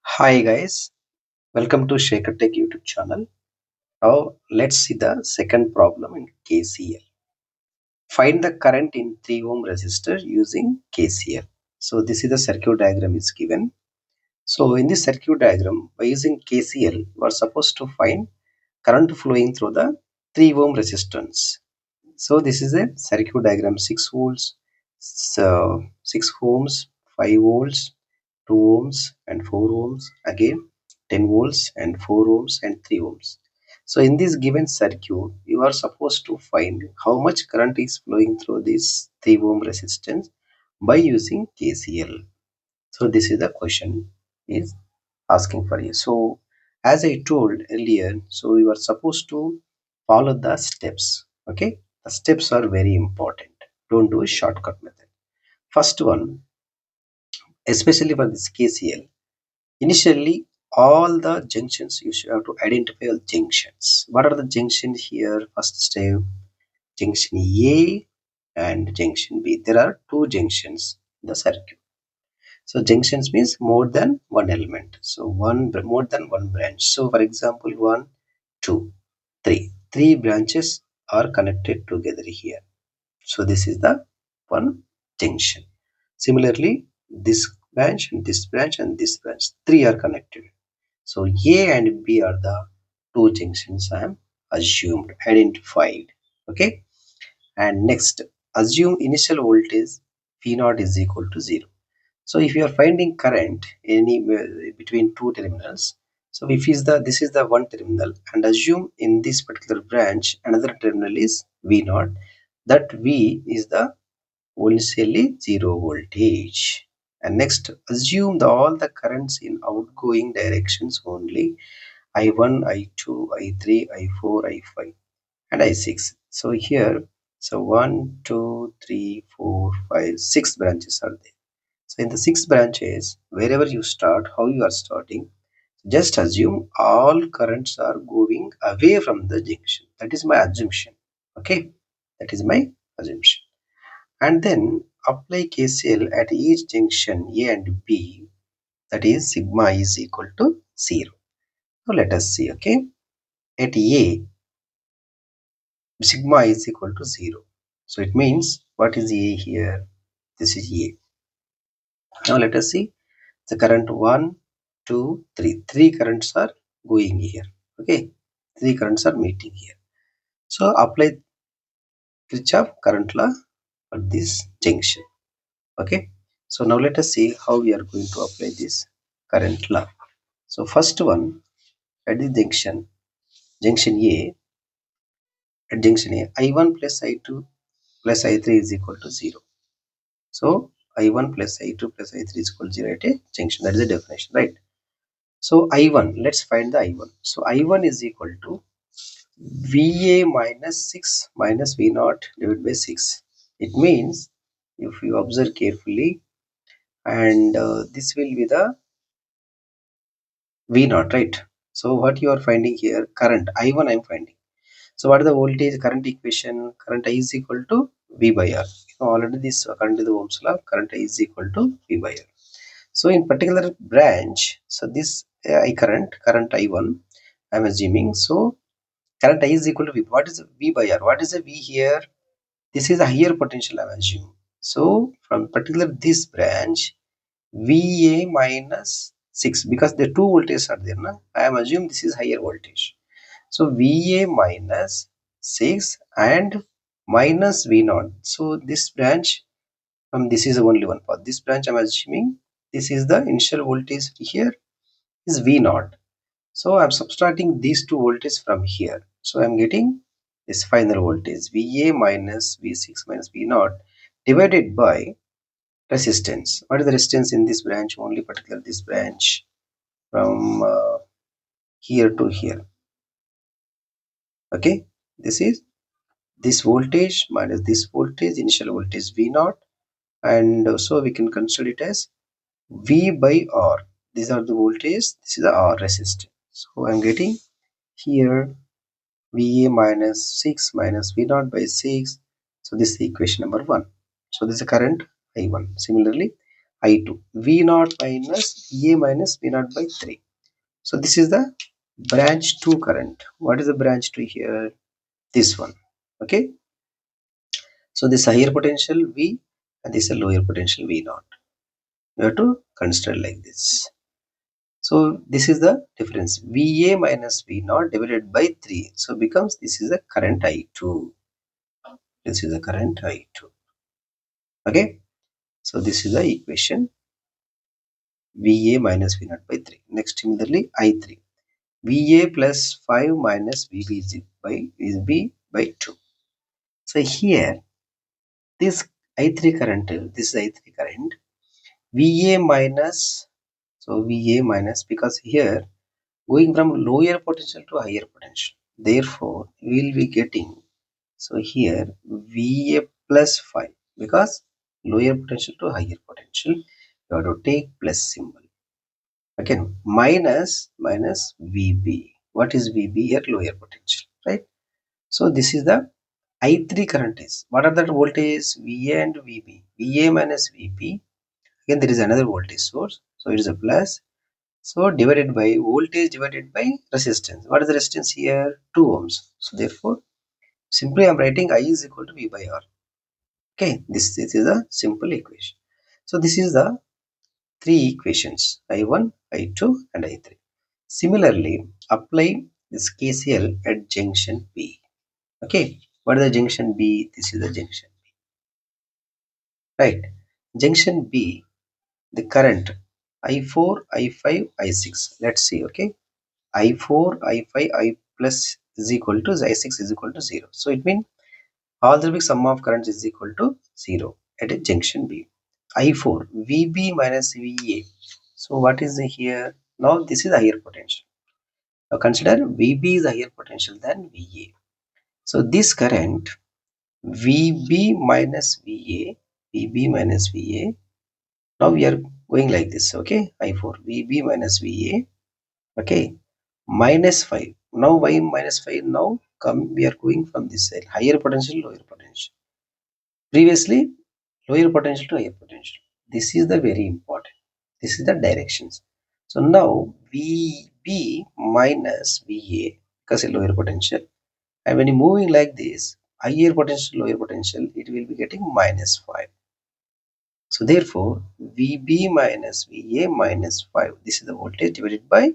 Hi guys, welcome to Shaker Tech YouTube channel. Now let's see the second problem in KCL. Find the current in 3 ohm resistor using KCL. So this is the circuit diagram is given. So in this circuit diagram, by using KCL, we are supposed to find current flowing through the 3 ohm resistance. So this is a circuit diagram: 6 volts, so 6 ohms, 5 volts, 2 ohms and 4 ohms, again 10 volts and 4 ohms and 3 ohms. So in this given circuit, you are supposed to find how much current is flowing through this 3 ohm resistance by using KCL. So this is the question is asking for you. So as I told earlier, so you are supposed to follow the steps. Okay, the steps are very important. Don't do a shortcut method. First one, especially for this KCL, initially all the junctions you should have to identify all junctions. What are the junctions here? First step, junction A and junction B. There are two junctions in the circuit. So junctions means more than one element. So more than one branch. So for example, one, two, three. Three branches are connected together here. So this is the one junction. Similarly, this branch and this branch and this branch, three are connected. So A and B are the two junctions I am assumed, identified. Okay. And next, assume initial voltage V naught is equal to 0. So if you are finding current anywhere between two terminals, so if is the this is the one terminal, and assume in this particular branch another terminal is V naught, that V is the initially 0 voltage. And next, assume all the currents in outgoing directions only: I1, I2, I3, I4, I5 and I6. So here, so 1, 2, 3, 4, 5, 6 branches are there. So in the 6 branches, wherever you start, how you are starting, just assume all currents are going away from the junction. That is my assumption. Okay, that is my assumption. And then apply KCL at each junction A and B, that is sigma is equal to 0. So let us see. Okay, at A, sigma is equal to 0. So it means, what is A here? This is A. Now let us see the current 1, 2, 3. Three currents are going here. Okay, three currents are meeting here. So apply Kirchhoff current law at this junction. Okay, so now let us see how we are going to apply this current law. So first one, at the junction A, at junction A, I1 plus I2 plus I3 is equal to 0. So I1 plus I2 plus I3 is equal to 0 at a junction. That is the definition, right? So I1, let's find the I1. So I1 is equal to VA minus 6 minus V naught divided by 6. It means, if you observe carefully, and this will be the V naught, right? So what you are finding here, current I1 I am finding. So what is the voltage current equation? Current I is equal to V by R. You know already this current is the Ohm's law. Current I is equal to V by R. So in particular branch, so this I current I1 I am assuming. So current I is equal to V. What is V by R? What is the V here? This is a higher potential I am assuming. So from particular this branch, VA minus 6, because the two voltages are there. Na? I am assuming this is higher voltage. So VA minus 6 and minus V naught. So this branch, this is only one path. This branch I am assuming this is the initial voltage here is V naught. So I am subtracting these two voltages from here. So I am getting this final voltage VA minus V6 minus V naught divided by resistance. What is the resistance in this branch? Only particular this branch from here to here. Okay, this is this voltage minus this voltage, initial voltage V naught, and so we can consider it as V by R. These are the voltage. This is the R resistance. So I am getting here VA minus 6 minus V naught by 6. So this is the equation number 1. So this is the current I1. Similarly, I2. V naught minus VA minus V naught by 3. So this is the branch 2 current. What is the branch 2 here? This one. Okay. So this higher potential V and this is a lower potential V naught. You have to consider like this. So this is the difference. VA minus V naught divided by 3. So becomes this is the current I2. This is the current I2. Okay. So this is the equation VA minus V naught by 3. Next similarly I3. VA plus 5 minus VB is B by 2. So here this I3 current, this is I3 current, VA minus, so VA minus, because here going from lower potential to higher potential. Therefore, we will be getting, so here VA plus 5, because lower potential to higher potential, you have to take plus symbol. Again, minus VB. What is VB here? Lower potential, right? So this is the I3 current is. What are the voltages? VA and VB. VA minus VB. Again, there is another voltage source. So it is a plus. So divided by voltage divided by resistance. What is the resistance here? 2 ohms. So therefore, simply I am writing I is equal to V by R. Okay, this is a simple equation. So this is the three equations I1, I2 and I3. Similarly, apply this KCL at junction B. Okay, what is the junction B? This is the junction B, right? Junction B, the current I4, I5, I6. Let's see, okay. I4, I5, I plus is equal to I6 is equal to 0. So it means all the big sum of currents is equal to 0 at a junction B. I4, VB minus VA. So what is the here? Now this is higher potential. Now consider VB is higher potential than VA. So this current VB minus VA, VB minus VA. Now we are going like this, okay? I4, VB minus VA, okay? Minus 5. Now why minus 5? Now come we are going from this side. Higher potential, lower potential. Previously, lower potential to higher potential. This is the very important. This is the directions. So now VB minus VA because a lower potential. And when you moving like this, higher potential, lower potential, it will be getting minus 5. So therefore, VB minus VA minus 5. This is the voltage divided by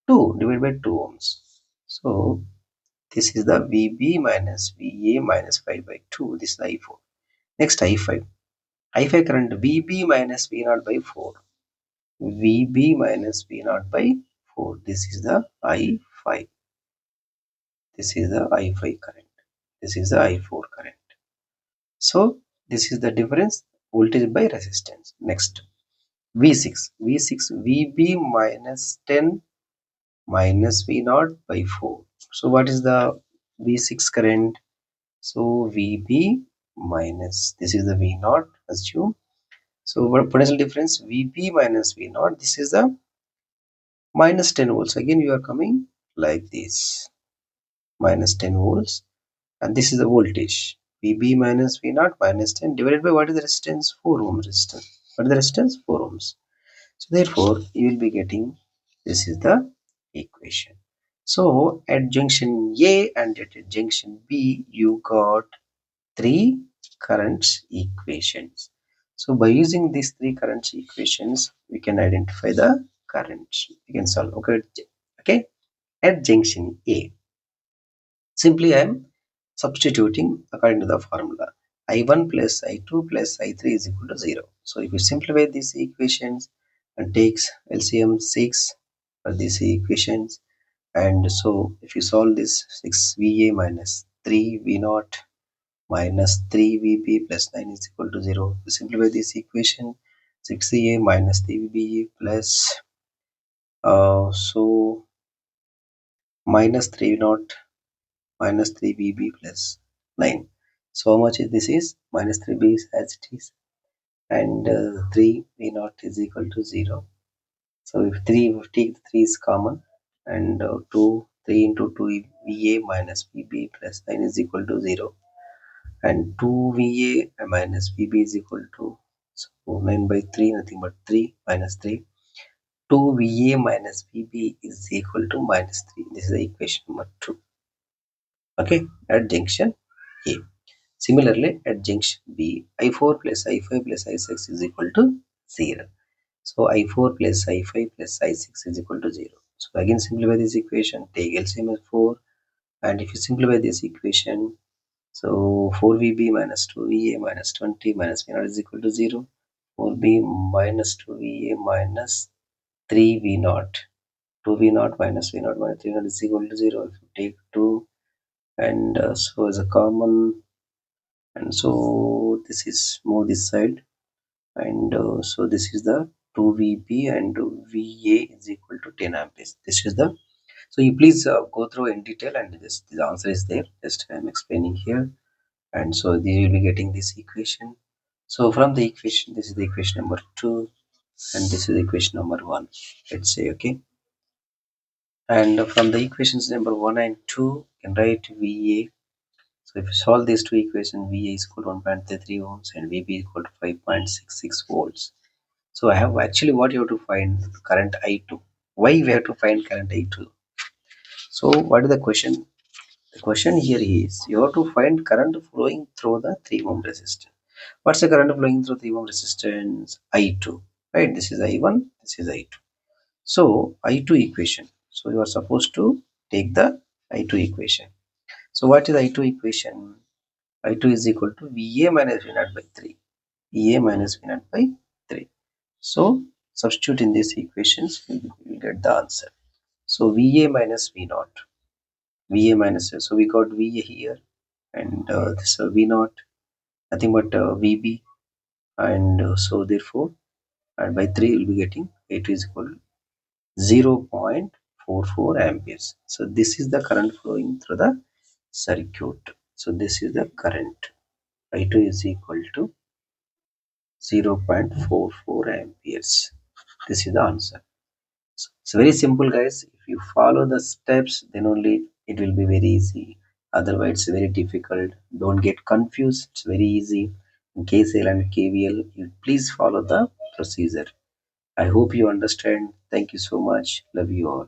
2 divided by 2 ohms. So this is the VB minus VA minus 5 by 2. This is the I4. Next I5. I5 current VB minus V naught by 4. VB minus V naught by 4. This is the I5. This is the I5 current. This is the I4 current. So this is the difference voltage by resistance. Next V6. V6 VB minus 10 minus V naught by 4. So what is the V6 current? So VB minus, this is the V naught, assume. So what potential difference? VB minus V naught. This is the minus 10 volts. Again, you are coming like this, minus 10 volts. And this is the voltage. VB minus V naught minus 10 divided by what is the resistance? 4 ohm resistance. What is the resistance? 4 ohms. So therefore, you will be getting, this is the equation. So at junction A and at junction B, you got three currents equations. So by using these three currents equations, we can identify the currents. We can solve. Okay, okay. At junction A, simply I am substituting according to the formula. I1 plus I2 plus I3 is equal to 0. So if you simplify these equations and takes LCM 6 for these equations, and so if you solve this 6 VA minus 3 V naught minus 3 VB plus 9 is equal to 0. To simplify this equation, 6A minus 3VB plus so minus 3 naught minus 3VB plus 9. So how much is this is? Minus 3B is as it is, and 3V naught is equal to 0. So if 3, we take 3 is common, and 3 into 2 VA minus VB plus 9 is equal to 0. And 2 VA minus VB is equal to So 9 by 3, nothing but 3 minus 3. 2VA minus VB is equal to minus 3. This is the equation number 2. Okay, at junction A. Similarly, at junction B, I4 plus I5 plus I6 is equal to 0. So I4 plus I5 plus I6 is equal to 0. So again simplify this equation, take LCM as 4, and if you simplify this equation, so 4VB minus 2VA minus 20 minus V0 is equal to 0. 4B minus 2VA minus 3V0. 2V0 minus V0 minus 3V0 is equal to 0. If you take 2 and so as a common, and so this is move this side, and so this is the 2VB and VA is equal to 10 amperes. This is the, so you please go through in detail, and this answer is there, just I am explaining here. And so you will be getting this equation. So from the equation, this is the equation number 2 and this is equation number 1, let's say. Okay, and from the equations number 1 and 2 you can write VA. So if you solve these two equations, VA is equal to 1.33 ohms and VB is equal to 5.66 volts. So I have actually, what you have to find current I2. Why we have to find current I2? So what is the question? The question here is you have to find current flowing through the 3 ohm resistor. What's the current flowing through 3 ohm resistance? I2, right? This is I1, this is I2. So I2 equation. So you are supposed to take the I2 equation. So what is I2 equation? I2 is equal to VA minus V0 by 3. VA minus V0 by 3. So substitute in these equations, you will get the answer. So VA minus V0. VA minus, so we got VA here, and this V0, nothing but VB, and so therefore, and by 3 we will be getting it is equal to 0.44 amperes. So this is the current flowing through the circuit. So this is the current. I2 is equal to 0.44 amperes. This is the answer. So it's very simple, guys. If you follow the steps, then only it will be very easy. Otherwise, it's very difficult. Don't get confused. It's very easy. In KCL and KVL, you please follow the procedure. I hope you understand. Thank you so much. Love you all.